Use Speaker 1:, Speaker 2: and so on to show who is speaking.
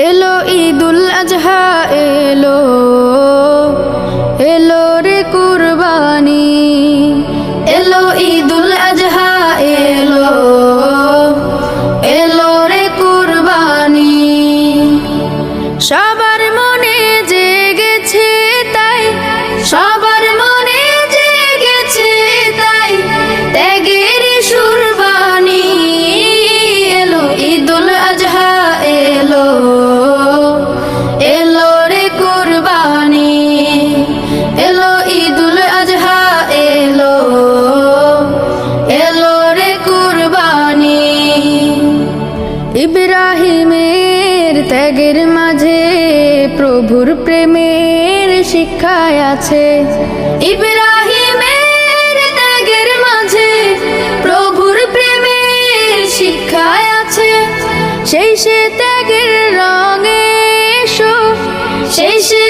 Speaker 1: এলো ঈদুল আজহা এলো, এলো রে কুরবানি। এলো ঈদুল আজহা এলো, এলো রে কুরবানি। সবার মনে জেগেছে তাই, সবার মনে জেগেছে তাই ত্যাগের সুরবানি। এলো ঈদুল আজহা এলো, এলো রে কুরবানি। এলো ঈদুল আজহা এলো, এলো রে কুরবানি। ইব্রাহিমের ত্যাগের মাঝে প্রভুর প্রেমের শিক্ষায় আছে। ইব্রাহিমের ত্যাগের মাঝে প্রভুর প্রেমের শিক্ষায় আছে। সেই সে ত্যাগের রঙে এসো, সেই সে